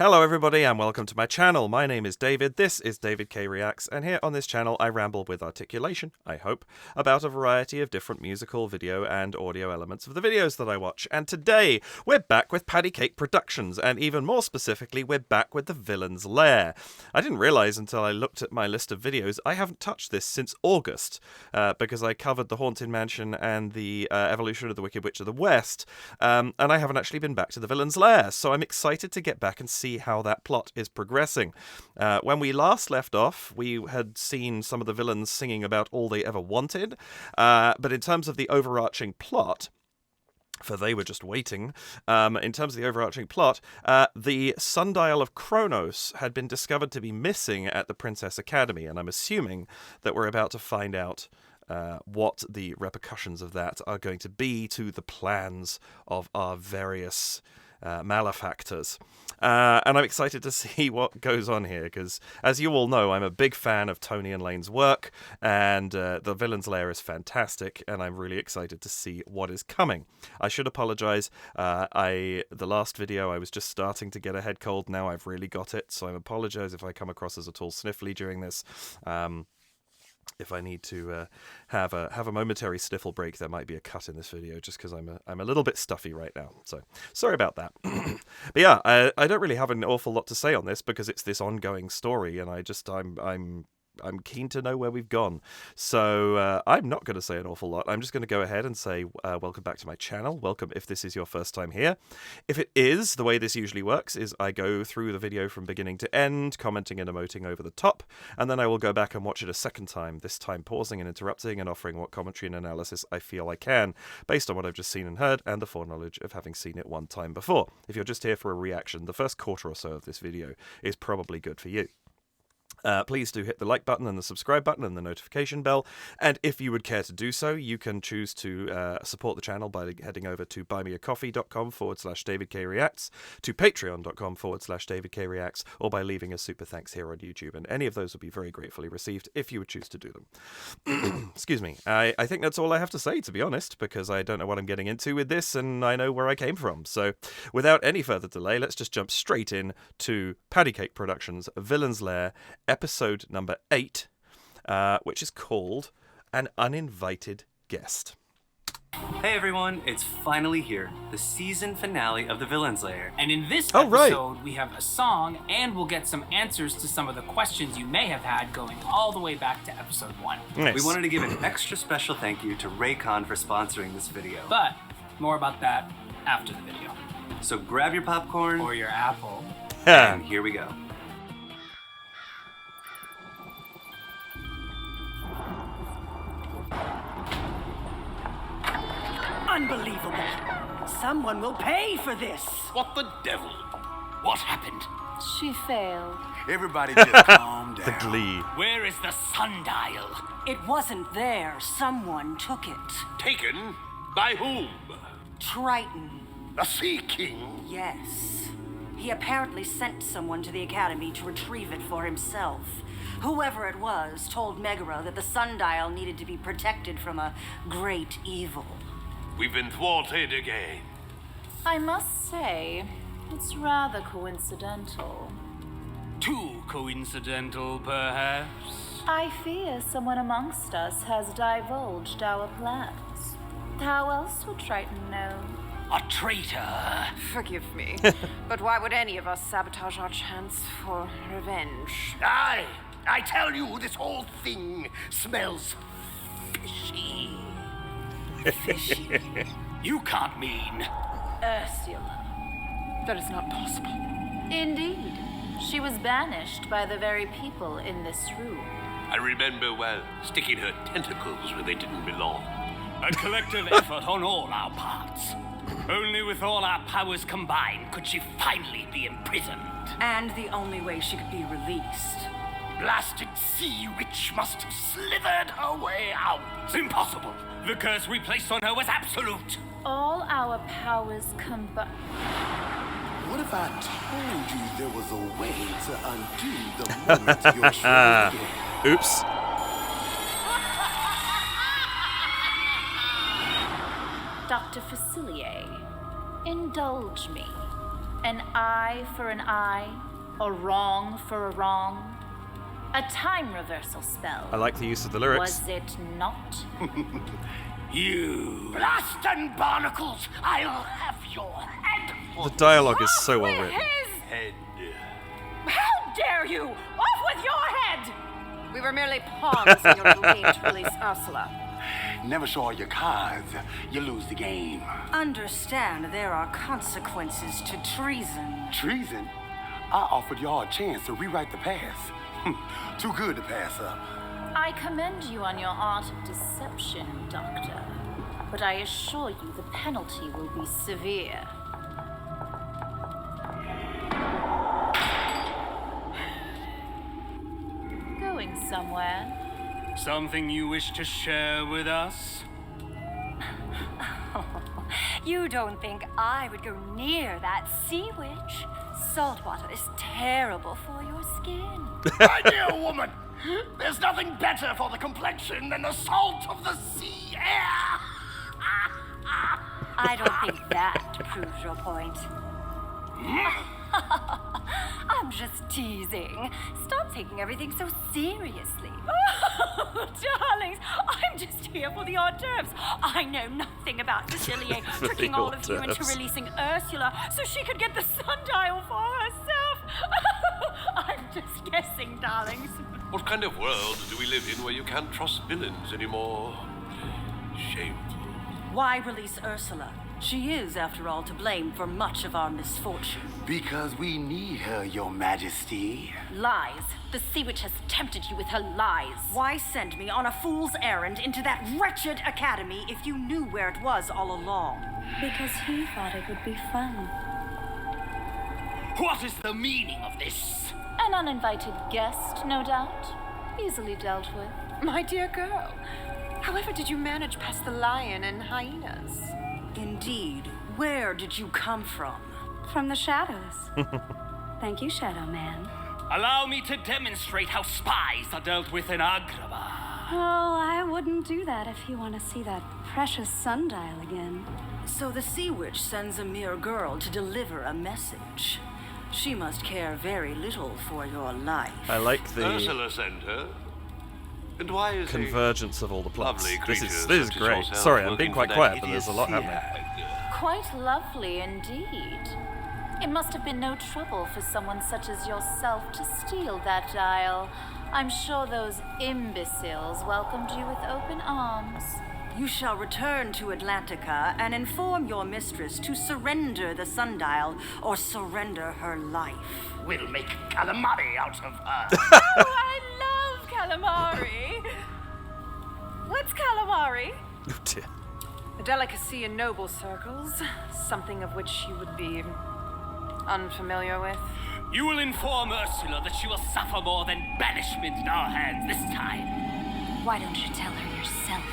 Hello everybody and welcome to my channel. My name is David, this is David K Reacts, and here on this channel I ramble with articulation, I hope, about a variety of different musical, video and audio elements of the videos that I watch. And today we're back with PattyCake Productions, and even more specifically we're back with The Villain's Lair. I didn't realise until I looked at my list of videos I haven't touched this since August, because I covered The Haunted Mansion and the evolution of the Wicked Witch of the West, and I haven't actually been back to The Villain's Lair, so I'm excited to get back and see how that plot is progressing. When we last left off, we had seen some of the villains singing about all they ever wanted, but in terms of the overarching plot, for they were just waiting, in terms of the overarching plot, the sundial of Kronos had been discovered to be missing at the Princess Academy, and I'm assuming that we're about to find out what the repercussions of that are going to be to the plans of our various malefactors. And I'm excited to see what goes on here, because as you all know, I'm a big fan of Tony and Layne's work, and The Villain's Lair is fantastic, and I'm really excited to see what is coming. I should apologise. The last video I was just starting to get a head cold. Now I've really got it, so I apologise if I come across as at all sniffly during this. If I need to have a momentary sniffle break, there might be a cut in this video, just because I'm a little bit stuffy right now. So sorry about that. But yeah, I don't really have an awful lot to say on this because it's this ongoing story, and I'm keen to know where we've gone. So I'm not going to say an awful lot. I'm just going to go ahead and say welcome back to my channel. Welcome if this is your first time here. If it is, the way this usually works is I go through the video from beginning to end, commenting and emoting over the top, and then I will go back and watch it a second time, this time pausing and interrupting and offering what commentary and analysis I feel I can, based on what I've just seen and heard and the foreknowledge of having seen it one time before. If you're just here for a reaction, the first quarter or so of this video is probably good for you. Please do hit the like button and the subscribe button and the notification bell, and if you would care to do so, you can choose to support the channel by heading over to buymeacoffee.com/DavidKReacts, to patreon.com/DavidKReacts, or by leaving a super thanks here on YouTube, and any of those would be very gratefully received if you would choose to do them. Excuse me. I think that's all I have to say, to be honest, because I don't know what I'm getting into with this, and I know where I came from. So without any further delay, let's just jump straight in to PattyCake Productions' Villain's Lair, episode number 8, which is called An Uninvited Guest. Hey everyone, it's finally here, the season finale of The Villain's Lair. And in this episode, we have a song, and we'll get some answers to some of the questions you may have had going all the way back to episode 1. Nice. We wanted to give an extra special thank you to Raycon for sponsoring this video. But more about that after the video. So grab your popcorn Or your apple. and here we go. Unbelievable. Someone will pay for this. What the devil? What happened? She failed. Everybody just calm down. The glee. Where is the sundial? It wasn't there. Someone took it. Taken? By whom? Triton. The Sea King? Yes. He apparently sent someone to the Academy to retrieve it for himself. Whoever it was told Megara that the sundial needed to be protected from a great evil. We've been thwarted again. I must say, it's rather coincidental. Too coincidental, perhaps. I fear someone amongst us has divulged our plans. How else would Triton know? A traitor. Forgive me, but why would any of us sabotage our chance for revenge? I tell you, this whole thing smells fishy. Fishy. You can't mean. Ursula. That is not possible. Indeed. She was banished by the very people in this room. I remember well, sticking her tentacles where they didn't belong. A collective effort on all our parts. Only with all our powers combined could she finally be imprisoned. And the only way she could be released. Blasted sea witch must have slithered her way out. It's impossible. The curse we placed on her was absolute. All our powers combined. What if I told you there was a way to undo the moment your trigger began? Oops. Dr. Facilier, indulge me. An eye for an eye, a wrong for a wrong. A time reversal spell. I like the use of the lyrics. Was it not? You blast and barnacles! I'll have your head. The dialogue is so well written. Head. How dare you! Off with your head! We were merely pawns in your little game to release Ursula. Never show all your cards. You lose the game. Understand there are consequences to treason. Treason? I offered y'all a chance to rewrite the past. Too good to pass up. I commend you on your art of deception, Doctor. But I assure you the penalty will be severe. Going somewhere? Something you wish to share with us? You don't think I would go near that sea witch? Salt water is terrible for your skin. My dear woman, there's nothing better for the complexion than the salt of the sea air. I don't think that proves your point. I'm just teasing. Stop taking everything so seriously. Oh, darlings, I'm just here for the hors d'oeuvres. I know nothing about Cecilia tricking all of you into releasing Ursula so she could get the sundial for herself. I'm just guessing, darlings. What kind of world do we live in where you can't trust villains anymore? Shameful. Why release Ursula? She is, after all, to blame for much of our misfortune. Because we need her, your majesty. Lies. The sea witch has tempted you with her lies. Why send me on a fool's errand into that wretched academy if you knew where it was all along? Because he thought it would be fun. What is the meaning of this? An uninvited guest, no doubt. Easily dealt with. My dear girl, however did you manage past the lion and hyenas? Indeed. Where did you come from? From the shadows. Thank you, Shadow Man. Allow me to demonstrate how spies are dealt with in Agrabah. Oh, I wouldn't do that if you want to see that precious sundial again. So the sea witch sends a mere girl to deliver a message. She must care very little for your life. I like the Ursula sent her. And why is convergence of all the plots. lovely This creatures is such as great. yourself Sorry, I'm working being for quite that quiet, but there's a hideous lot sea happening. hag? Quite lovely indeed. It must have been no trouble for someone such as yourself to steal that dial. I'm sure those imbeciles welcomed you with open arms. You shall return to Atlantica and inform your mistress to surrender the sundial or surrender her life. We'll make calamari out of her. Oh, I love calamari. What's calamari? Oh dear. A delicacy in noble circles, something of which you would be unfamiliar with. You will inform Ursula that she will suffer more than banishment in our hands this time. Why don't you tell her yourself?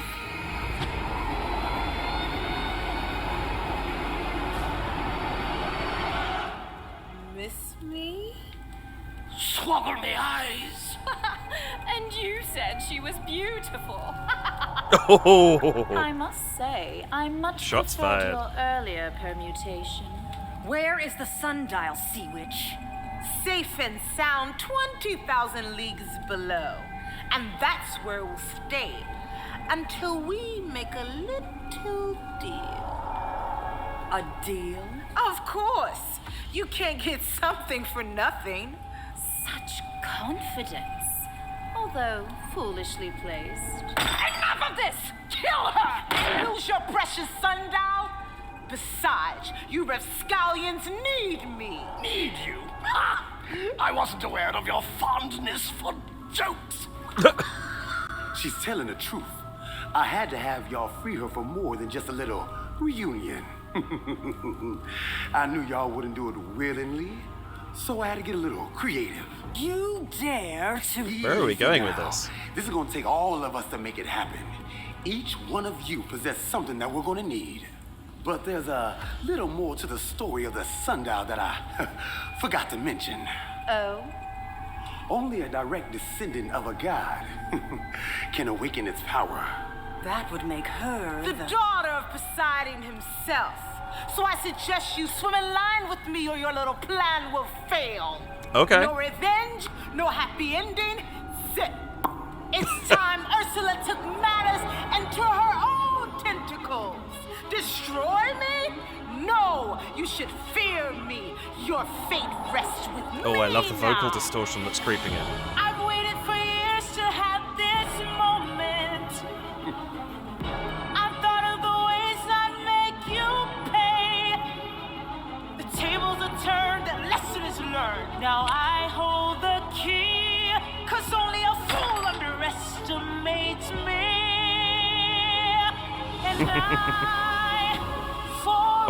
Miss me? Swoggle me eyes. And you said she was beautiful. Oh, I must say, I much Shots preferred fired. your earlier permutation. Where is the sundial, sea witch? Safe and sound 20,000 leagues below. And that's where we'll stay until we make a little deal. A deal? Of course. You can't get something for nothing. Such confidence, although foolishly placed. Enough of this! Kill her and lose your precious sundial. Besides, you rapscallions need me. Need you? Ha! I wasn't aware of your fondness for jokes. She's telling the truth. I had to have y'all free her for more than just a little reunion. I knew y'all wouldn't do it willingly, so I had to get a little creative. You dare to... Where are we going with Now, this? This is gonna take all of us to make it happen. Each one of you possess something that we're gonna need. But there's a little more to the story of the sundial that I forgot to mention. Oh? Only a direct descendant of a god can awaken its power. That would make her The daughter of Poseidon himself. So I suggest you swim in line with me or your little plan will fail. Okay. No revenge, no happy ending. Zip. It's time Ursula took matters into her own tentacles. Destroy me? No, you should fear me. Your fate rests with me. Oh, I love the vocal now. distortion that's creeping in. I've waited for years to have this moment. I've thought of the ways I'd make you pay. The tables are turned, the lesson is learned. Now I hold the key, 'cause only a fool underestimates me. And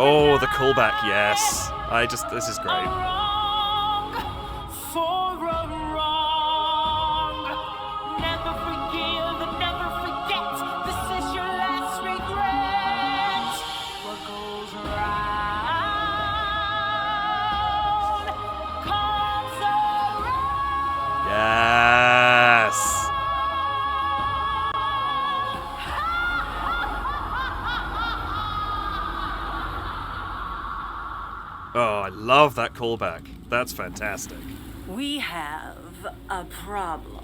Oh, the callback, yes. This is great. wrong for a wrong. Never forgive and never forget. This is your last regret. What goes around comes around. Yes. Oh, I love that callback. That's fantastic. We have a problem.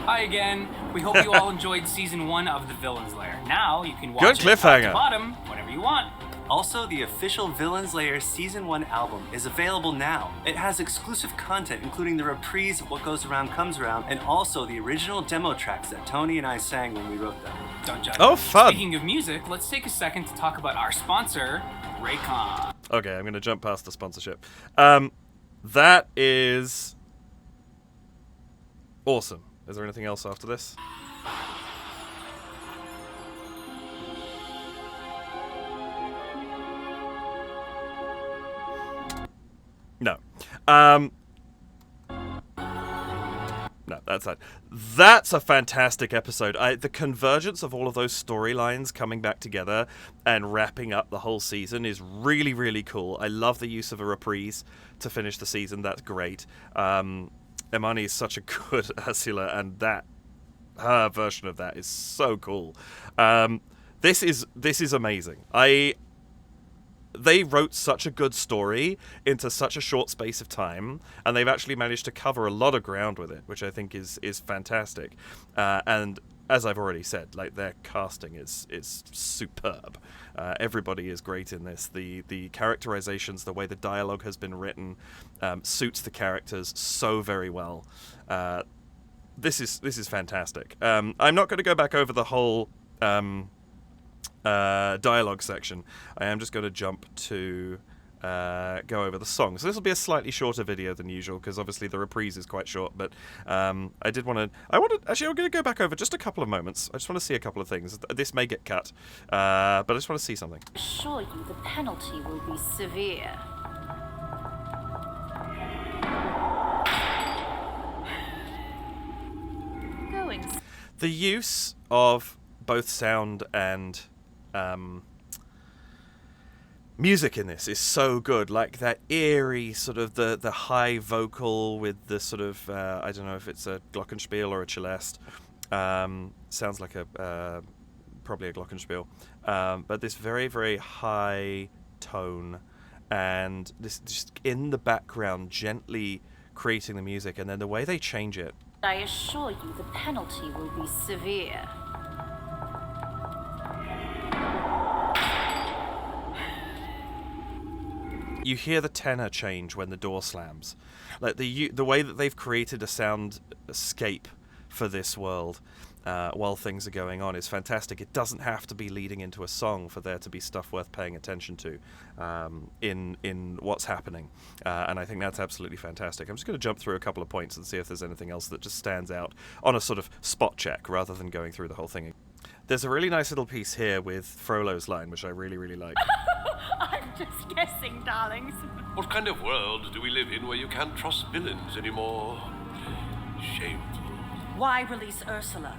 Hi again. We hope you all enjoyed season 1 of The Villain's Lair. Now you can watch Good it top cliffhanger. to bottom whenever you want. Also, the official Villain's Lair Season 1 album is available now. It has exclusive content, including the reprise What Goes Around Comes Around, and also the original demo tracks that Tony and I sang when we wrote them. Don't judge Oh, me. fun. Speaking of music, let's take a second to talk about our sponsor, Raycon. Okay, I'm going to jump past the sponsorship. That is awesome. Is there anything else after this? No. No, that's that. That's a fantastic episode. The convergence of all of those storylines coming back together and wrapping up the whole season is really, really cool. I love the use of a reprise to finish the season. That's great. Imani is such a good Ursula, and her version of that is so cool. This is amazing. They wrote such a good story into such a short space of time, and they've actually managed to cover a lot of ground with it, which I think is fantastic. And as I've already said, like, their casting is superb. Everybody is great in this. The characterizations, the way the dialogue has been written, suits the characters so very well. This is fantastic. I'm not going to go back over the whole dialogue section. I am just going to jump to go over the songs. So this will be a slightly shorter video than usual, because obviously the reprise is quite short, but actually I'm going to go back over just a couple of moments. I just want to see a couple of things. This may get cut, but I just want to see something. I assure you the penalty will be severe. The use of both sound and music in this is so good. Like that eerie sort of the high vocal with the sort of I don't know if it's a glockenspiel or a celeste. Sounds like probably a glockenspiel, but this very, very high tone, and this just in the background gently creating the music, and then the way they change it. I assure you the penalty will be severe. You hear the tenor change when the door slams. Like the way that they've created a sound escape for this world while things are going on is fantastic. It doesn't have to be leading into a song for there to be stuff worth paying attention to in what's happening. And I think that's absolutely fantastic. I'm just going to jump through a couple of points and see if there's anything else that just stands out on a sort of spot check rather than going through the whole thing. There's a really nice little piece here with Frollo's line, which I really, really like. I'm just guessing, darlings. What kind of world do we live in where you can't trust villains anymore? Shameful. Why release Ursula?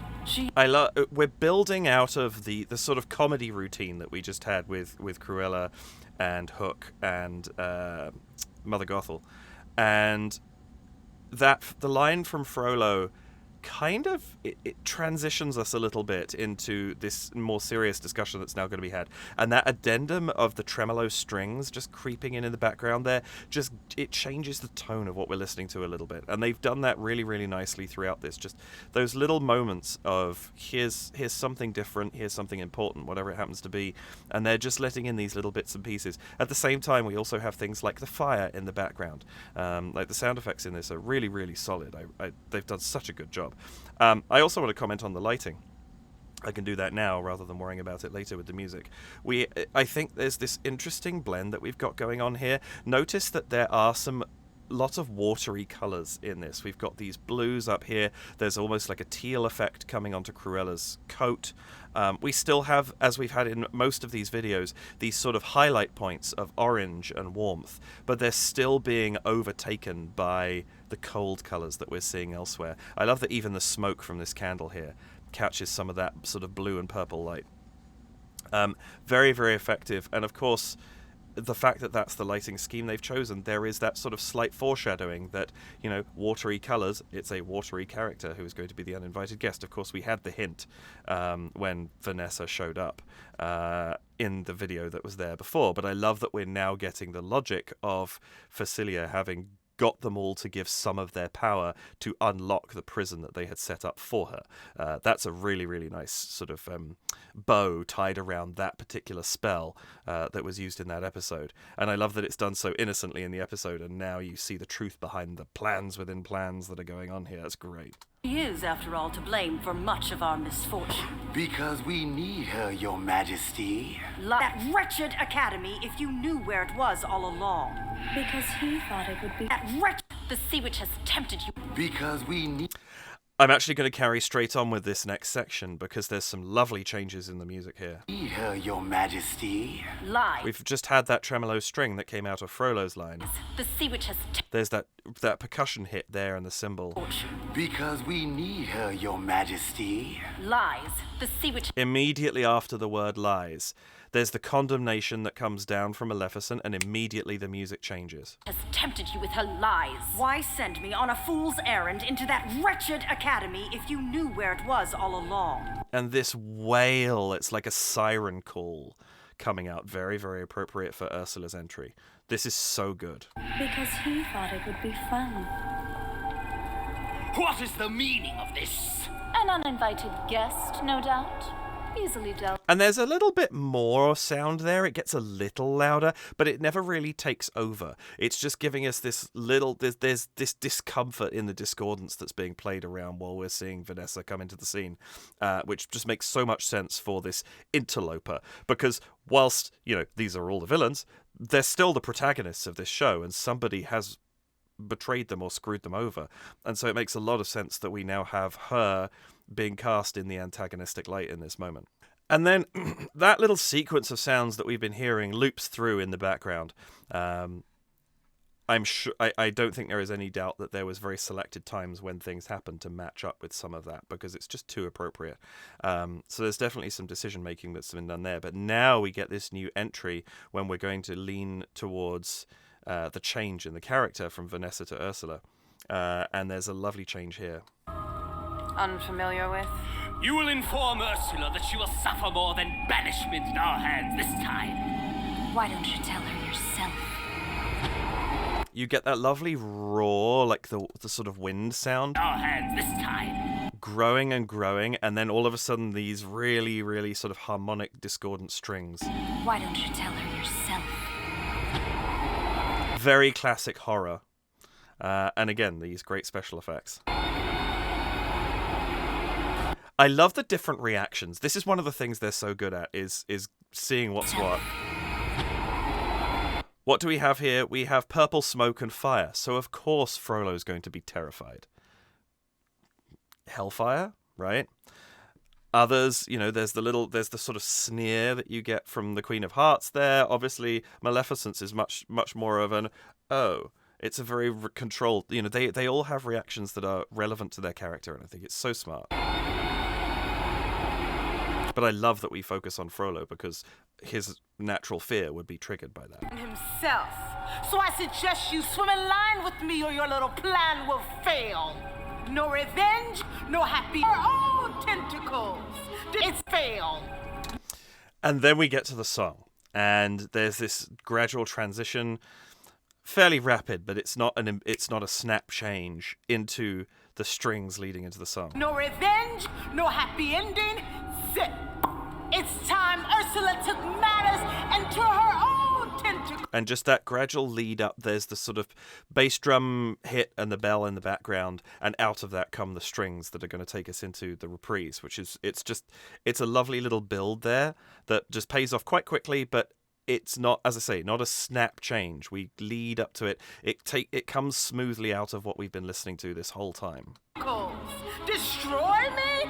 We're building out of the sort of comedy routine that we just had with Cruella and Hook and Mother Gothel, and the line from Frollo kind of it transitions us a little bit into this more serious discussion that's now going to be had, and that addendum of the tremolo strings just creeping in the background there, just it changes the tone of what we're listening to a little bit, and they've done that really, really nicely throughout this. Just those little moments of here's something different, here's something important, whatever it happens to be, and they're just letting in these little bits and pieces. At the same time, we also have things like the fire in the background. Like the sound effects in this are really, really solid. They've done such a good job. I also want to comment on the lighting. I can do that now rather than worrying about it later with the music. I think there's this interesting blend that we've got going on here. Notice that there are lots of watery colours in this. We've got these blues up here. There's almost like a teal effect coming onto Cruella's coat. We still have, as we've had in most of these videos, these sort of highlight points of orange and warmth, but they're still being overtaken by the cold colours that we're seeing elsewhere. I love that even the smoke from this candle here catches some of that sort of blue and purple light. Very, very effective. And of course, the fact that that's the lighting scheme they've chosen, there is that sort of slight foreshadowing that, you know, watery colours, it's a watery character who is going to be the uninvited guest. Of course, we had the hint when Vanessa showed up in the video that was there before, but I love that we're now getting the logic of Facilia having got them all to give some of their power to unlock the prison that they had set up for her. That's a really, really nice sort of bow tied around that particular spell that was used in that episode. And I love that it's done so innocently in the episode, and now you see the truth behind the plans within plans that are going on here. That's great. She is, after all, to blame for much of our misfortune. Because we need her, Your Majesty. That wretched academy, if you knew where it was all along. Because he thought it would be... That wretched... The sea witch has tempted you. Because we need... I'm actually going to carry straight on with this next section because there's some lovely changes in the music here. Need her, Your Majesty. Lies. We've just had that tremolo string that came out of Frollo's line. The sea witch has... There's that percussion hit there and the cymbal. Because we need her, Your Majesty. Lies. The sea witch... Immediately after the word lies, there's the condemnation that comes down from Maleficent, and immediately the music changes. Has tempted you with her lies. Why send me on a fool's errand into that wretched academy if you knew where it was all along? And this wail, it's like a siren call coming out. Very, very appropriate for Ursula's entry. This is so good. Because he thought it would be fun. What is the meaning of this? An uninvited guest, no doubt. Easily dealt. And there's a little bit more sound there. It gets a little louder, but it never really takes over. It's just giving us this little... There's this discomfort in the discordance that's being played around while we're seeing Vanessa come into the scene, which just makes so much sense for this interloper. Because whilst, you know, these are all the villains, they're still the protagonists of this show, and somebody has betrayed them or screwed them over. And so it makes a lot of sense that we now have her being cast in the antagonistic light in this moment. And then that little sequence of sounds that we've been hearing loops through in the background. I'm sure I don't think there is any doubt that there was very selected times when things happened to match up with some of that, because it's just too appropriate. So there's definitely some decision making that's been done there. But now we get this new entry when we're going to lean towards the change in the character from Vanessa to Ursula. And there's a lovely change here. Unfamiliar with? You will inform Ursula that she will suffer more than banishment in our hands this time. Why don't you tell her yourself? You get that lovely roar, like the sort of wind sound. Our hands this time. Growing and growing, and then all of a sudden these really, really sort of harmonic, discordant strings. Why don't you tell her yourself? Very classic horror. And again, these great special effects. I love the different reactions. This is one of the things they're so good at, is seeing what's what. What do we have here? We have purple smoke and fire. So of course Frollo's going to be terrified. Hellfire, right? Others, you know, there's the sort of sneer that you get from the Queen of Hearts there. Obviously, Maleficent's is much more of an, oh, it's a very controlled, you know, they all have reactions that are relevant to their character, and I think it's so smart. But I love that we focus on Frollo because his natural fear would be triggered by that. Himself. So I suggest you swim in line with me or your little plan will fail. No revenge, no happy. Our own tentacles. It's failed. And then we get to the song, and there's this gradual transition, fairly rapid, but it's not a snap change into the strings leading into the song. No revenge, no happy ending. Zip. It's time Ursula took matters into her own tentacles. And just that gradual lead up, there's the sort of bass drum hit and the bell in the background, and out of that come the strings that are going to take us into the reprise, which is, it's a lovely little build there that just pays off quite quickly, but it's not, as I say, not a snap change. We lead up to it. It comes smoothly out of what we've been listening to this whole time. Destroy me?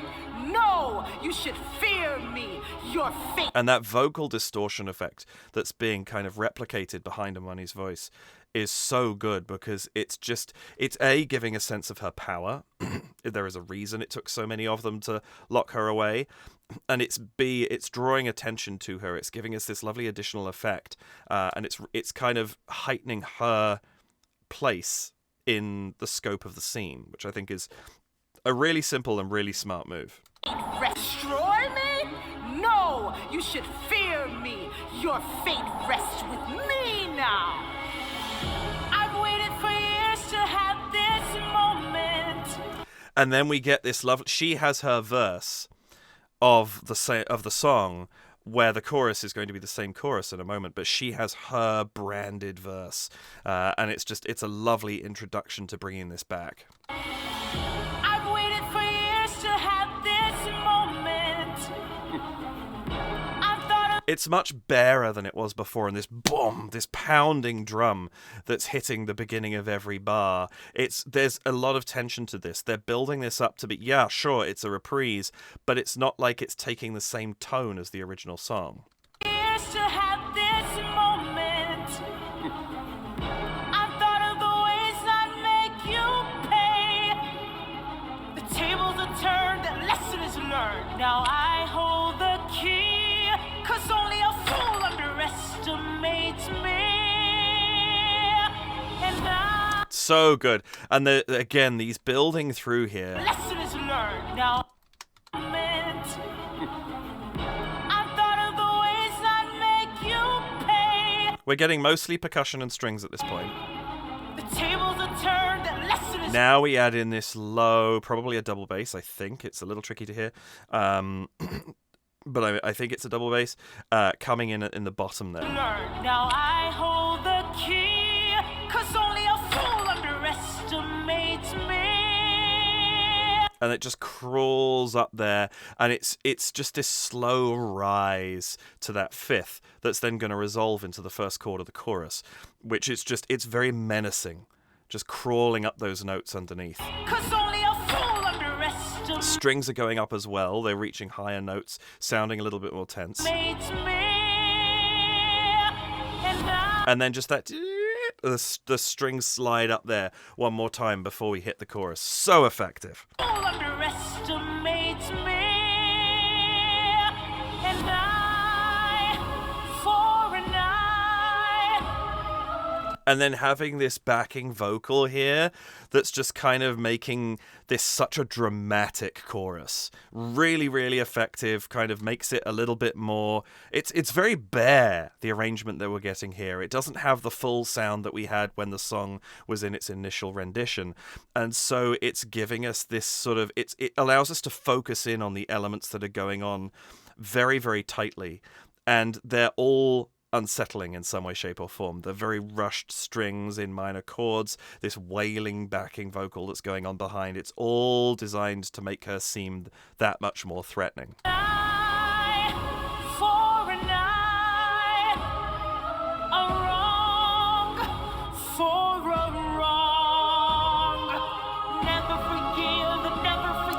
No, you should fear me. Your fate. And that vocal distortion effect that's being kind of replicated behind Amani's voice is so good, because it's A, giving a sense of her power. There is a reason it took so many of them to lock her away. And it's B, it's drawing attention to her. It's giving us this lovely additional effect. And it's kind of heightening her place in the scope of the scene, which I think is a really simple and really smart move. Destroy me? No, you should fear me. Your fate rests with me now. I've waited for years to have this moment. And then we get this love. She has her verse of the song, where the chorus is going to be the same chorus in a moment, but she has her branded verse, and it's a lovely introduction to bringing this back. I've waited for years to have this moment. It's much barer than it was before, and this boom, this pounding drum that's hitting the beginning of every bar. There's a lot of tension to this. They're building this up to be, yeah, sure, it's a reprise, but it's not like it's taking the same tone as the original song. Years to have this moment. I've thought of the ways I'd make you pay. The tables are turned, the lesson is learned. Now I hold the key. 'Cause only a fool underestimates me. And so good. And again, these building through here. Lesson is learned. Now I thought of the ways I'd make you pay. We're getting mostly percussion and strings at this point. The tables are turned, the lesson is now we add in this low, probably a double bass, I think. It's a little tricky to hear. But I think it's a double bass coming in the bottom there. Now I hold the key, 'cause only a fool underestimates me. And it just crawls up there, and it's just this slow rise to that fifth that's then going to resolve into the first chord of the chorus, which is it's very menacing, just crawling up those notes underneath. 'Cause only a fool underestimates. Strings are going up as well. They're reaching higher notes, sounding a little bit more tense. And then just that, the strings slide up there one more time before we hit the chorus. So effective. Underestimates me. And I, for an eye. And then having this backing vocal here that's just kind of making this such a dramatic chorus. Really, really effective, kind of makes it a little bit more... It's very bare, the arrangement that we're getting here. It doesn't have the full sound that we had when the song was in its initial rendition. And so it's giving us this sort of... It allows us to focus in on the elements that are going on very, very tightly. And they're all unsettling in some way, shape, or form. The very rushed strings in minor chords, this wailing backing vocal that's going on behind, it's all designed to make her seem that much more threatening.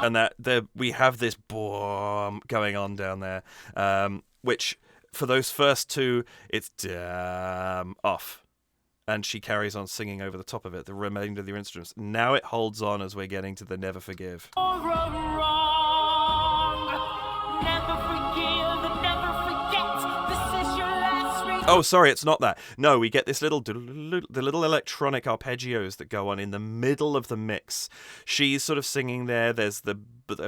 And we have this boom going on down there, which... For those first two, it's off. And she carries on singing over the top of it, the remainder of the instruments. Now it holds on as we're getting to the Never Forgive. Oh, sorry, it's not that. No, we get this the little electronic arpeggios that go on in the middle of the mix. She's sort of singing there. There's the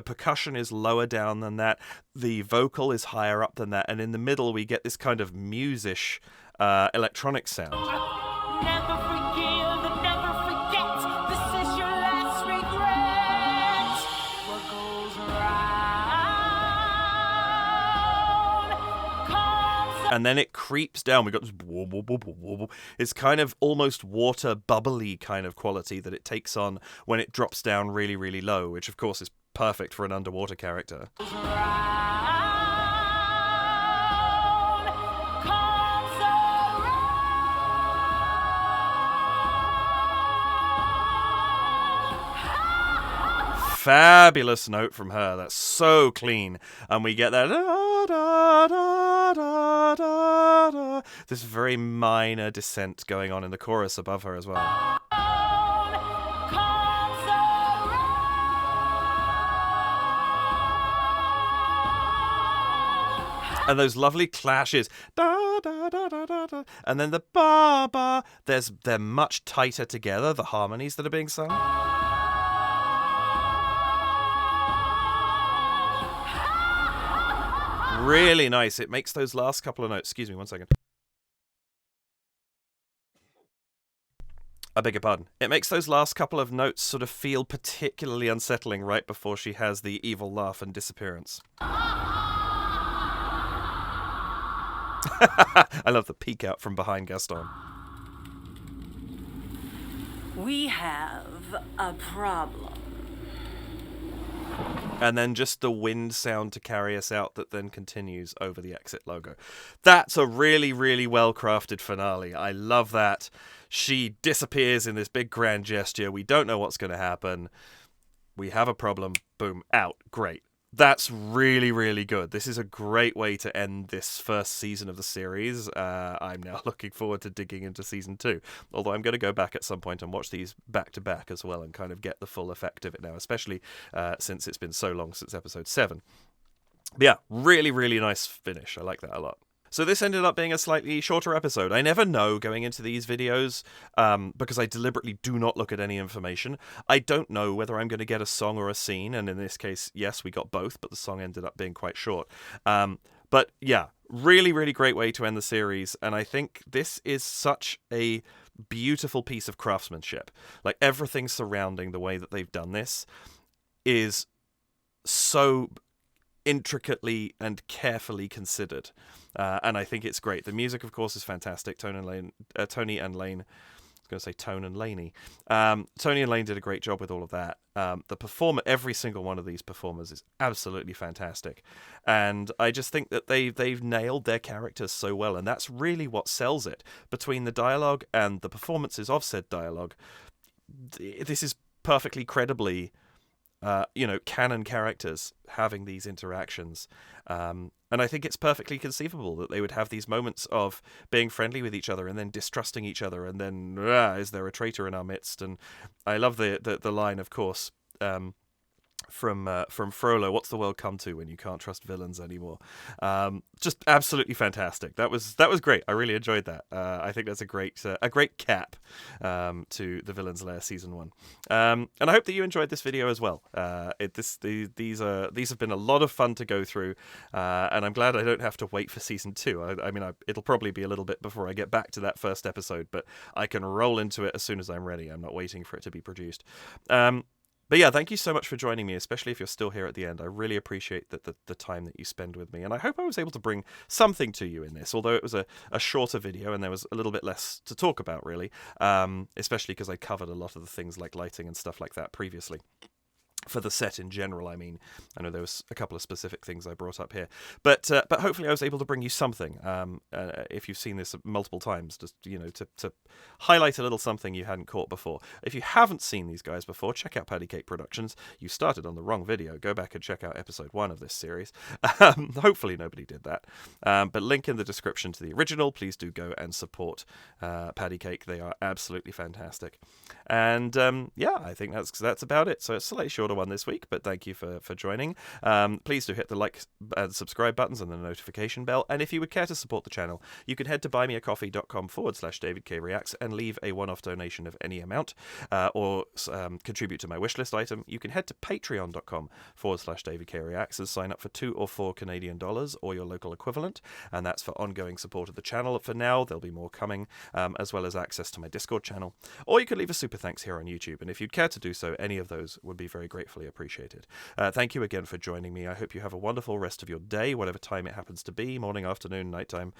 percussion is lower down than that. The vocal is higher up than that. And in the middle, we get this kind of muse-ish electronic sound. Never forgive, never forget. This is your last regret. What goes around comes. And then it creeps down. We got this it's kind of almost water bubbly kind of quality that it takes on when it drops down really, really low, which of course is perfect for an underwater character. Fabulous note from her. That's so clean. And we get that da, da, da, da, da, da. This very minor descent going on in the chorus above her as well. And those lovely clashes, da, da, da, da, da, da. And then the ba ba. They're much tighter together. The harmonies that are being sung. Really nice. It makes those last couple of notes. Excuse me, 1 second. I beg your pardon. It makes those last couple of notes sort of feel particularly unsettling right before she has the evil laugh and disappearance. I love the peek out from behind Gaston. We have a problem. And then just the wind sound to carry us out that then continues over the exit logo. That's a really, really well-crafted finale. I love that. She disappears in this big grand gesture. We don't know what's going to happen. We have a problem. Boom. Out. Great. That's really, really good. This is a great way to end this first season of the series. I'm now looking forward to digging into season 2. Although I'm going to go back at some point and watch these back to back as well and kind of get the full effect of it now, especially since it's been so long since episode 7. But yeah, really, really nice finish. I like that a lot. So this ended up being a slightly shorter episode. I never know going into these videos because I deliberately do not look at any information. I don't know whether I'm going to get a song or a scene, and in this case, yes, we got both, but the song ended up being quite short. But yeah, really, really great way to end the series, and I think this is such a beautiful piece of craftsmanship. Like, everything surrounding the way that they've done this is so intricately and carefully considered, and I think it's great. The music, of course, is fantastic. Tony and Layne. I was going to say Tone and Layne. Tony and Layne did a great job with all of that. The performer, every single one of these performers is absolutely fantastic, and I just think that they've nailed their characters so well, and that's really what sells it. Between the dialogue and the performances of said dialogue, this is perfectly credibly canon characters having these interactions. And I think it's perfectly conceivable that they would have these moments of being friendly with each other and then distrusting each other, and then, is there a traitor in our midst? And I love the line, of course, from Frollo, what's the world come to when you can't trust villains anymore? Just absolutely fantastic. That was great. I really enjoyed that. I think that's a great cap to the Villains Lair season 1. And I hope that you enjoyed this video as well. These have been a lot of fun to go through, and I'm glad I don't have to wait for season 2. I mean, it'll probably be a little bit before I get back to that first episode, but I can roll into it as soon as I'm ready. I'm not waiting for it to be produced. But yeah, thank you so much for joining me, especially if you're still here at the end. I really appreciate the time that you spend with me, and I hope I was able to bring something to you in this, although it was a shorter video and there was a little bit less to talk about, really, especially because I covered a lot of the things like lighting and stuff like that previously. For the set in general, I mean. I know there was a couple of specific things I brought up here, but hopefully I was able to bring you something. If you've seen this multiple times, just to highlight a little something you hadn't caught before. If you haven't seen these guys before, check out PattyCake Productions. You started on the wrong video. Go back and check out episode 1 of this series. Hopefully nobody did that. But link in the description to the original. Please do go and support PattyCake. They are absolutely fantastic. And yeah, I think that's about it. So it's slightly shorter. shorter one this week, but thank you for joining. Please do hit the like and subscribe buttons and the notification bell. And if you would care to support the channel, you can head to buymeacoffee.com/DavidKReacts and leave a one-off donation of any amount, or contribute to my wishlist item. You can head to patreon.com/DavidKReacts and sign up for $2 or $4 Canadian or your local equivalent, and that's for ongoing support of the channel. For now, there'll be more coming, as well as access to my Discord channel. Or you could leave a super thanks here on YouTube, and if you'd care to do so, any of those would be very gratefully appreciated. Thank you again for joining me. I hope you have a wonderful rest of your day, whatever time it happens to be, morning, afternoon, nighttime,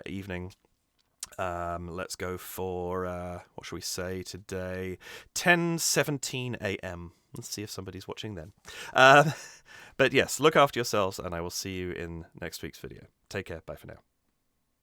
evening. Let's go for, what should we say today? 10:17 a.m. Let's see if somebody's watching then. But yes, look after yourselves, and I will see you in next week's video. Take care. Bye for now.